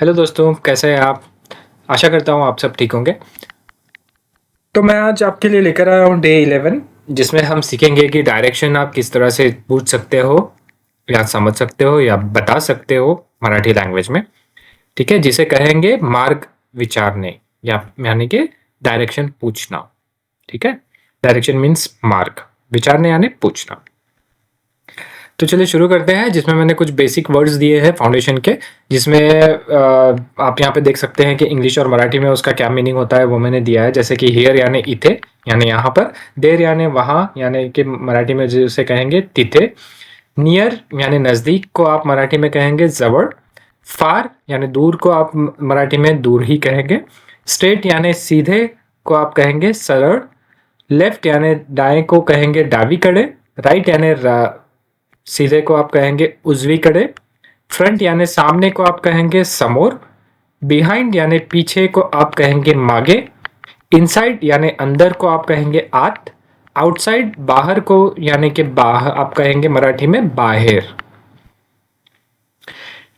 Hello दोस्तों, कैसे हैं आप? आशा करता हूँ आप सब ठीक होंगे। तो मैं आज आपके लिए लेकर आया हूँ डे 11, जिसमें हम सीखेंगे कि डायरेक्शन आप किस तरह से पूछ सकते हो या समझ सकते हो या बता सकते हो मराठी लैंग्वेज में। ठीक है, जिसे कहेंगे मार्ग विचारने या यानी कि डायरेक्शन पूछना। ठीक है, डायरेक्शन मीन्स मार्ग, विचारने यानी पूछना। तो चलिए शुरू करते हैं, जिसमें मैंने कुछ बेसिक वर्ड्स दिए हैं फाउंडेशन के, जिसमें आप यहाँ पे देख सकते हैं कि इंग्लिश और मराठी में उसका क्या मीनिंग होता है वो मैंने दिया है। जैसे कि हियर यानी इथे यानी यहाँ पर, देर यानी वहाँ यानी कि मराठी में जिसे कहेंगे तिथे, नियर यानी नज़दीक को आप मराठी में कहेंगे जवळ, फार यानी दूर को आप मराठी में दूर ही कहेंगे, स्ट्रेट यानी सीधे को आप कहेंगे सरळ, लेफ्ट यानी दाएं को कहेंगे डावीकडे, राइट यानी सीधे को आप कहेंगे उजवीकडे, फ्रंट यानी सामने को आप कहेंगे समोर, बिहाइंड यानी पीछे को आप कहेंगे मागे, इनसाइड यानी अंदर को आप कहेंगे आत, आउटसाइड बाहर को यानी कि बाहर आप कहेंगे मराठी में बाहर।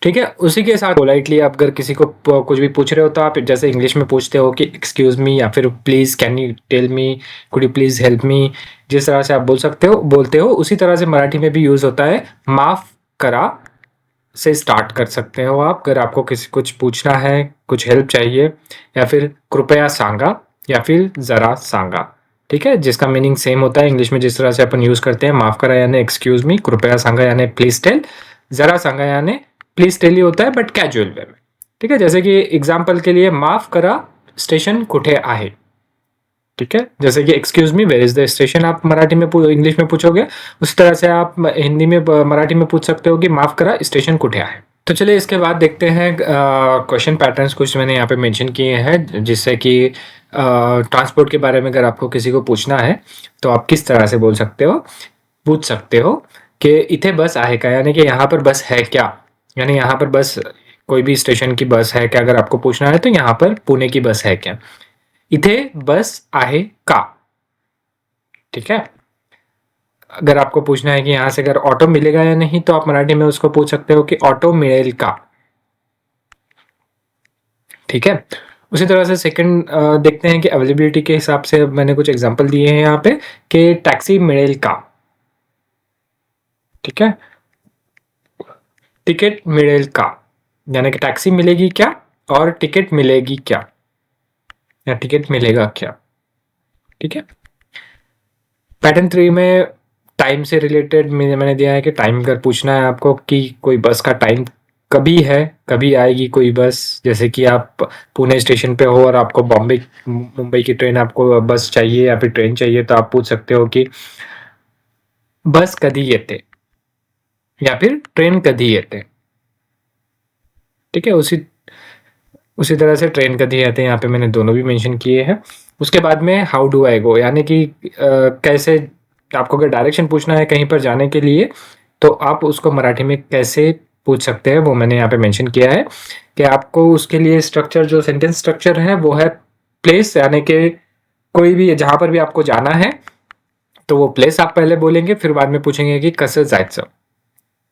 ठीक है, उसी के साथ पोलाइटली आप अगर किसी को कुछ भी पूछ रहे हो तो आप जैसे इंग्लिश में पूछते हो कि एक्सक्यूज मी या फिर please can you tell me, could you please help me, जिस तरह से आप बोलते हो उसी तरह से मराठी में भी यूज होता है। माफ करा से स्टार्ट कर सकते हो आप, अगर आपको किसी कुछ पूछना है, कुछ हेल्प चाहिए, या फिर कृपया सांगा या फिर जरा सांगा। ठीक है, जिसका मीनिंग सेम होता है इंग्लिश में जिस तरह से अपन यूज करते हैं। माफ करा यानी एक्सक्यूज मी, कृपया सांगा यानी प्लीज टेल, जरा सांगा यानी प्लीज टेल ही होता है बट कैजुअल वे में। ठीक है, जैसे कि एग्जाम्पल के लिए माफ करा स्टेशन कुठे आहे। ठीक है, जैसे कि excuse me where is the station आप मराठी में इंग्लिश में पूछोगे, उस तरह से आप हिंदी में मराठी में पूछ सकते हो कि माफ करा स्टेशन कुठे आहे। तो चलिए इसके बाद देखते हैं क्वेश्चन पैटर्न्स कुछ मैंने यहाँ पे मेंशन किए हैं, जिससे कि ट्रांसपोर्ट के बारे में अगर आपको किसी को पूछना है तो आप किस तरह से पूछ सकते हो कि इथे बस आहे का, यानी कि यहाँ पर बस है क्या, यानी यहाँ पर बस कोई भी स्टेशन की बस है क्या, अगर आपको पूछना है तो यहाँ पर पुणे की बस है क्या। इथे बस आहे का। ठीक है, अगर आपको पूछना है कि यहाँ से अगर ऑटो मिलेगा या नहीं तो आप मराठी में उसको पूछ सकते हो कि ऑटो मिळेल का। ठीक है, उसी तरह से सेकंड देखते हैं कि अवेलेबिलिटी के हिसाब से मैंने कुछ एग्जांपल दिए हैं यहाँ पे कि टैक्सी मिळेल का। ठीक है, टिकट मिळेल का, यानी कि टैक्सी मिलेगी क्या और टिकट मिलेगी क्या, या टिकट मिलेगा क्या। ठीक है, पैटर्न 3 में टाइम से रिलेटेड मैंने दिया है कि टाइम अगर पूछना है आपको कि कोई बस का टाइम कभी है, कभी आएगी कोई बस, जैसे कि आप पुणे स्टेशन पे हो और आपको बॉम्बे मुंबई की ट्रेन आपको बस चाहिए या फिर ट्रेन चाहिए, तो आप पूछ सकते हो कि बस कधी येते या फिर ट्रेन कधी येते। ठीक है, उसी तरह से ट्रेन कधी आते हैं, यहाँ पे मैंने दोनों भी मेंशन किए हैं। उसके बाद में हाउ डू आई गो, यानी कि कैसे, आपको अगर डायरेक्शन पूछना है कहीं पर जाने के लिए तो आप उसको मराठी में कैसे पूछ सकते हैं वो मैंने यहाँ पे मेंशन किया है कि आपको उसके लिए स्ट्रक्चर, जो सेंटेंस स्ट्रक्चर है वो है प्लेस, यानी कि कोई भी जहाँ पर भी आपको जाना है तो वो प्लेस आप पहले बोलेंगे, फिर बाद में पूछेंगे कि कसं जायचं।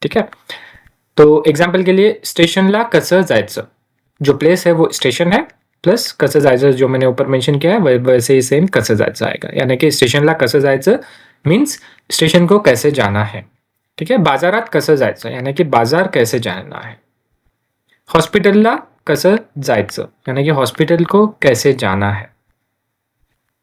ठीक है, तो एग्जाम्पल के लिए स्टेशनला कसं जायचं, जो प्लेस है वो स्टेशन है, प्लस कसं जायचं जो मैंने ऊपर मेंशन किया है वैसे ही सेम कसं जायचं आएगा, यानी कि स्टेशनला कसं जायचं मीन्स स्टेशन को कैसे जाना है। ठीक है, बाजारात कसं जायचं यानी कि बाजार कैसे जाना है, हॉस्पिटलला कसं जायचं यानी कि हॉस्पिटल को कैसे जाना है।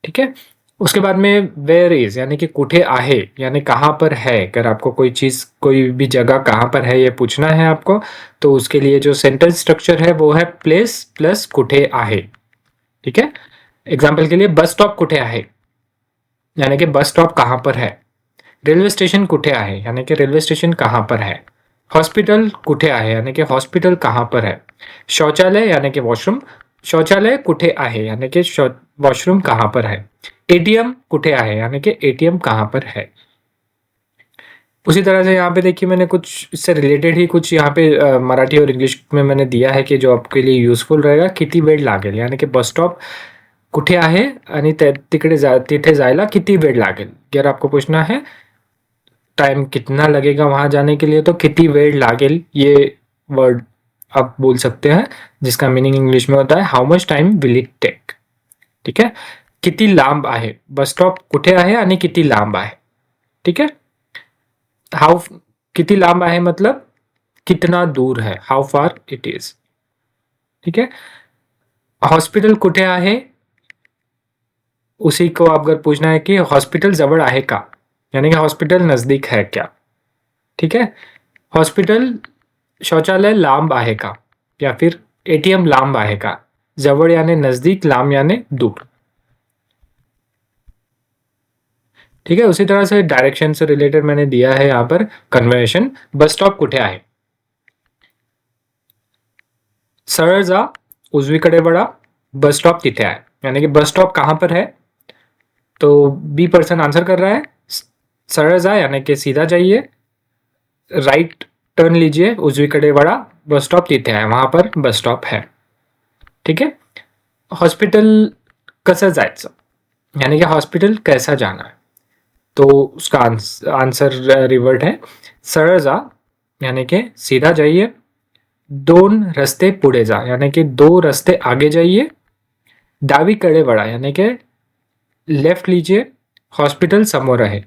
ठीक है, उसके बाद में वेयर इज यानी कि कुठे आहे यानी कहाँ पर है, अगर आपको कोई चीज़ कोई भी जगह कहाँ पर है ये पूछना है आपको, तो उसके लिए जो सेंटेंस स्ट्रक्चर है वो है प्लेस प्लस कुठे आहे। ठीक है, एग्जाम्पल के लिए बस स्टॉप कुठे आहे यानी कि बस स्टॉप कहाँ पर है, रेलवे स्टेशन कुठे आहे यानी कि रेलवे स्टेशन कहाँ पर है, हॉस्पिटल कुठे आहे यानी कि हॉस्पिटल कहाँ पर है, शौचालय यानी कि वॉशरूम, शौचालय कुठे आहे यानी कि वॉशरूम कहाँ पर है, एटीएम कुठे आहे यानी कि एटीएम कहाँ पर है। उसी तरह से यहाँ पे देखिए मैंने कुछ इससे रिलेटेड ही कुछ यहाँ पे मराठी और इंग्लिश में मैंने दिया है कि जो आपके लिए यूजफुल रहेगा। किती वेळ लागेल यानी कि बस स्टॉप कुठे आहे आणि तिथे जायला किती वेळ लागेल, अगर आपको पूछना है टाइम कितना लगेगा वहाँ जाने के लिए तो किती वेळ लागेल ये वर्ड आप बोल सकते हैं, जिसका मीनिंग इंग्लिश में होता है how much time will it take. ठीक है, किती लांब आहे, बस स्टॉप कुठे आहे आणि किती लांब आहे। ठीक है, हाउ, किती लांब आहे मतलब कितना दूर है, हाउ फार इट इज। ठीक है, हॉस्पिटल कुठे आहे, उसी को आप अगर पूछना है कि हॉस्पिटल जवळ आहे का, यानी कि हॉस्पिटल नजदीक है क्या। ठीक है, हॉस्पिटल, शौचालय लांब आहे का, या फिर एटीएम लांब आहे का। जवळ यानी नजदीक, लांब यानी दूर। ठीक है, उसी तरह से डायरेक्शन से रिलेटेड मैंने दिया है यहाँ पर कन्वर्सेशन। बस स्टॉप कुठे आहे, सरळ जा, उजवीकडे वळा, बस स्टॉप तिथे आहे, यानी कि बस स्टॉप कहाँ पर है। तो बी पर्सन आंसर कर रहा है सरळ जा यानी कि सीधा जाइए, राइट टर्न लीजिए, उजवीकडे वळा, बस स्टॉप तिथे आहे, वहां पर बस स्टॉप है। ठीक है, हॉस्पिटल कसं जायचं, यानी कि हॉस्पिटल कैसा जाना है। तो उसका आंसर रिवर्ट है सरळ जा यानी कि सीधा जाइए, दोन रस्ते पुढे जा यानी कि दो रस्ते आगे जाइए, डावीकडे वळा यानी कि लेफ्ट लीजिए, हॉस्पिटल समोर आहे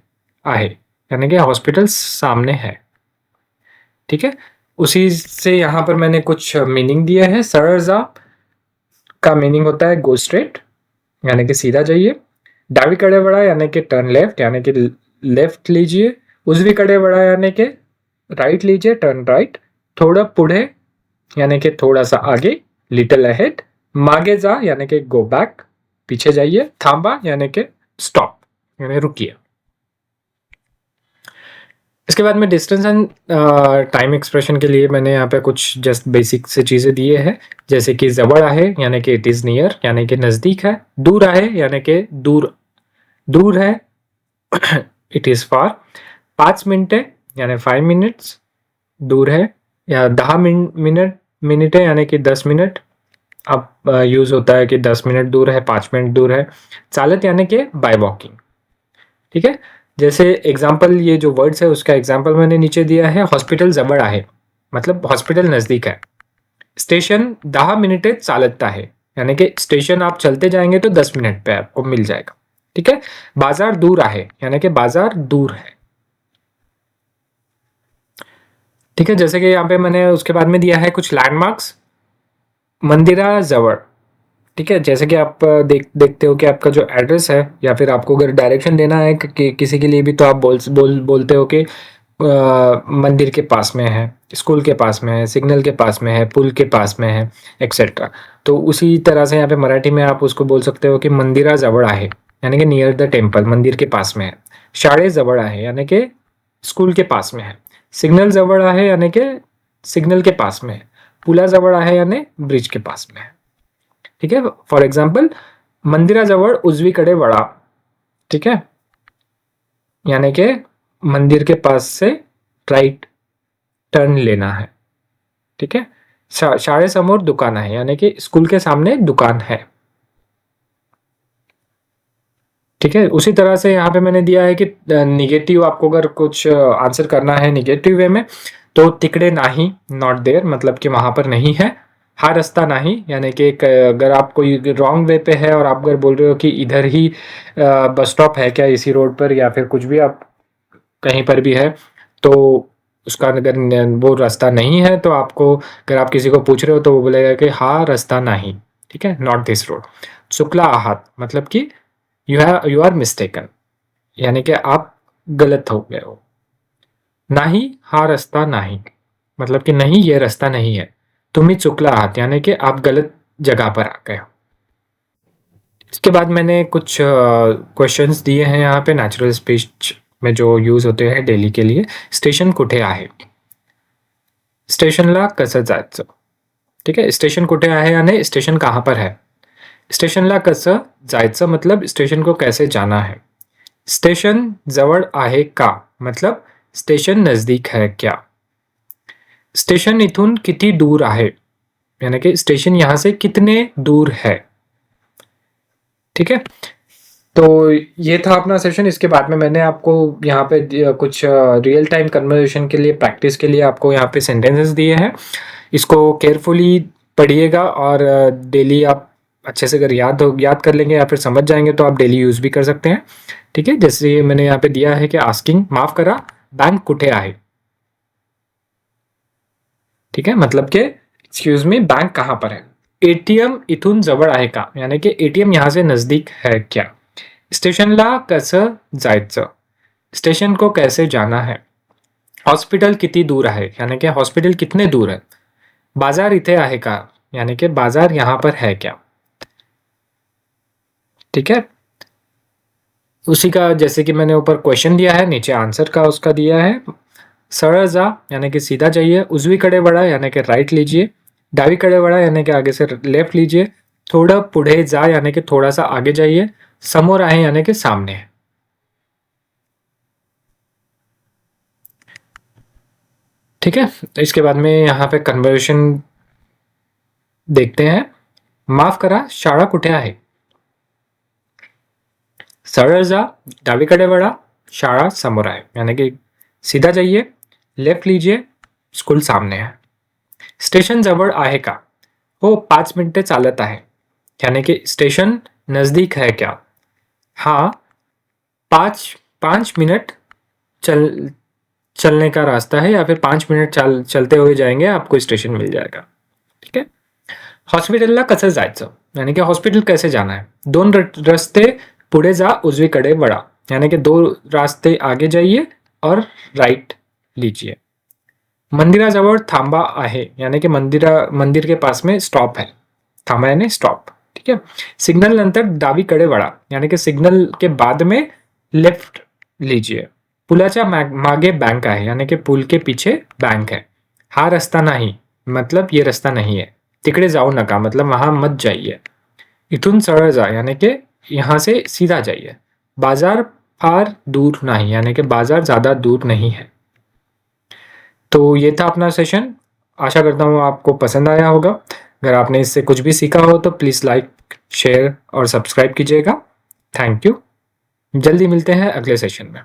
यानी कि हॉस्पिटल सामने है। ठीक है, उसी से यहाँ पर मैंने कुछ मीनिंग दिए हैं। सरळ जा का मीनिंग होता है गो स्ट्रेट यानी कि सीधा जाइए, डावीकडे वळा यानी कि टर्न लेफ्ट यानी कि लेफ्ट लीजिए, उजवीकडे वळा यानी कि राइट लीजिए, टर्न राइट, थोड़ा पुढे यानी कि थोड़ा सा आगे, लिटिल अहेड, मागे जा यानी कि गो बैक, पीछे जाइए, थांबा यानी कि स्टॉप यानी रुकिए। इसके बाद में डिस्टेंस एंड टाइम एक्सप्रेशन के लिए मैंने यहाँ पे कुछ जस्ट बेसिक से चीज़ें दिए हैं, जैसे कि जवळ आहे यानी कि इट इज़ नियर यानी कि नज़दीक है, दूर आहे यानी कि दूर दूर है इट इज़ फार, 5 मिनटे यानी 5 मिनट्स दूर है, या 10 मिनट है यानी कि 10 मिनट, अब यूज़ होता है कि 10 मिनट दूर है, 5 मिनट दूर है, चालत यानी कि बाय वॉकिंग। ठीक है, जैसे एग्जाम्पल ये जो वर्ड्स है उसका एग्जाम्पल मैंने नीचे दिया है, हॉस्पिटल जवळ आहे मतलब हॉस्पिटल नज़दीक है, स्टेशन 10 मिनिटे चालत आहे यानी कि स्टेशन आप चलते जाएंगे तो 10 मिनट पे आपको मिल जाएगा। ठीक है, बाजार दूर आहे यानी कि बाजार दूर है। ठीक है, जैसे कि यहाँ पे मैंने उसके बाद में दिया है कुछ लैंडमार्क्स, मंदिरा जवळ। ठीक है, जैसे कि आप देखते हो कि आपका जो एड्रेस है या फिर आपको अगर डायरेक्शन देना है कि किसी के लिए भी, तो आप बोलते हो कि मंदिर के पास में है, स्कूल के पास में है, सिग्नल के पास में है, पुल के पास में है, एक्सेट्रा। तो उसी तरह से यहाँ पे मराठी में आप उसको बोल सकते हो कि मंदिरा जवळ आहे यानी कि नियर द टेम्पल, मंदिर के पास में है, शाळे जवळ आहे यानी कि स्कूल के पास में है, सिग्नल जवळ आहे यानी कि सिग्नल के पास में है, पुला जवळ आहे यानी ब्रिज के पास में है। ठीक है, फॉर एग्जाम्पल मंदिराजवळ उजवीकडे वळा। ठीक है, यानी कि मंदिर के पास से राइट टर्न लेना है। ठीक है, शाळेसमोर दुकान है यानी कि स्कूल के सामने दुकान है। ठीक है, उसी तरह से यहाँ पे मैंने दिया है कि निगेटिव आपको अगर कुछ आंसर करना है निगेटिव वे में, तो तिकडे नाही, नॉट देयर मतलब कि वहां पर नहीं है, हा रास्ता नहीं यानी कि अगर आप कोई रॉन्ग वे पे है और आप अगर बोल रहे हो कि इधर ही बस स्टॉप है क्या इसी रोड पर, या फिर कुछ भी आप कहीं पर भी है, तो उसका अगर वो रास्ता नहीं है तो आपको, अगर आप किसी को पूछ रहे हो तो वो बोलेगा कि हाँ रास्ता नहीं। ठीक है, नॉट दिस रोड। चुकला आहात मतलब कि यू आर मिस्टेकन यानी कि आप गलत हो गए हो। नाही हा रास्ता नहीं मतलब कि नहीं ये रास्ता नहीं है, तुम्ही चुकला आहात यानी कि आप गलत जगह पर आ गए हो। इसके बाद मैंने कुछ क्वेश्चंस दिए हैं यहाँ पे नेचुरल स्पीच में जो यूज होते हैं डेली के लिए। स्टेशन कुठे आहे, स्टेशनला कसं जायचं। ठीक है, स्टेशन कुठे आहे यानी स्टेशन कहाँ पर है, स्टेशनला कसं जायचं मतलब स्टेशन को कैसे जाना है। स्टेशन जवळ आहे का मतलब स्टेशन नजदीक है क्या। स्टेशन इथून किती दूर आहे यानी कि स्टेशन यहाँ से कितने दूर है। ठीक है, तो ये था अपना सेशन। इसके बाद में मैंने आपको यहाँ पे कुछ रियल टाइम कन्वर्सेशन के लिए प्रैक्टिस के लिए आपको यहाँ पे सेंटेंसेस दिए हैं। इसको केयरफुली पढ़िएगा और डेली आप अच्छे से अगर याद कर लेंगे या फिर समझ जाएंगे तो आप डेली यूज़ भी कर सकते हैं। ठीक है, जैसे मैंने यहाँ पे दिया है कि आस्किंग माफ करा बैंक कुठे आहे। ठीक है, मतलब कि एक्सक्यूज मी बैंक कहाँ पर है। एटीएम इथून जवळ आहे का, यानी कि एटीएम यहाँ से नजदीक है क्या। स्टेशनला कसं जायचं, स्टेशन को कैसे जाना है। हॉस्पिटल किती दूर आहे, यानी कि हॉस्पिटल कितने दूर है। बाजार इथे आहे का, यानी कि बाजार यहाँ पर है क्या। ठीक है, उसी का जैसे कि मैंने ऊपर क्वेश्चन दिया है, नीचे आंसर का उसका दिया है। सरळ जा यानी कि सीधा जाइए, उजवीकडे वळा यानी कि राइट लीजिए, डावीकडे वळा यानी कि आगे से लेफ्ट लीजिए, थोड़ा पुढे जा यानी कि थोड़ा सा आगे जाइए, समोर आहे यानी कि सामने है। ठीक है, तो इसके बाद में यहाँ पे कन्वर्सेशन देखते हैं। माफ करा शाळा कुठे आहे। सरळ जा, डावीकडे वळा, शाळा समोर आहे, यानी कि सीधा जाइए, लेफ्ट लीजिए, स्कूल सामने है। स्टेशन जवळ आहे का, हो 5 मिनटे चालत आहे, यानी कि स्टेशन नज़दीक है क्या। हाँ 5 मिनट चलने का रास्ता है, या फिर 5 मिनट चलते हुए जाएंगे आपको स्टेशन मिल जाएगा। ठीक है, हॉस्पिटलला कसं जायचं, यानी कि हॉस्पिटल कैसे जाना है। 2 रस्ते पुढे जा उजवीकडे वळा, यानी कि 2 रास्ते आगे जाइए और राइट लीजिए। मंदिराजवळ थांबा आहे, यानी कि मंदिर के पास में स्टॉप है, थांबा यानी स्टॉप। ठीक है, सिग्नल नंतर डावीकडे वळा, यानी कि सिग्नल के बाद में लेफ्ट लीजिए। पुलाच्या मागे बैंक आहे, यानी कि पुल के पीछे बैंक है। हा रास्ता नहीं, मतलब ये रास्ता नहीं है। तिकडे जाऊ नका, मतलब वहां मत जाइए। इथून सरळ जा, यानी कि यहाँ से सीधा जाइए। बाजार फार दूर नहीं, यानी कि बाजार ज़्यादा दूर नहीं है। तो ये था अपना सेशन, आशा करता हूँ आपको पसंद आया होगा। अगर आपने इससे कुछ भी सीखा हो तो प्लीज़ लाइक, शेयर और सब्सक्राइब कीजिएगा। थैंक यू, जल्दी मिलते हैं अगले सेशन में।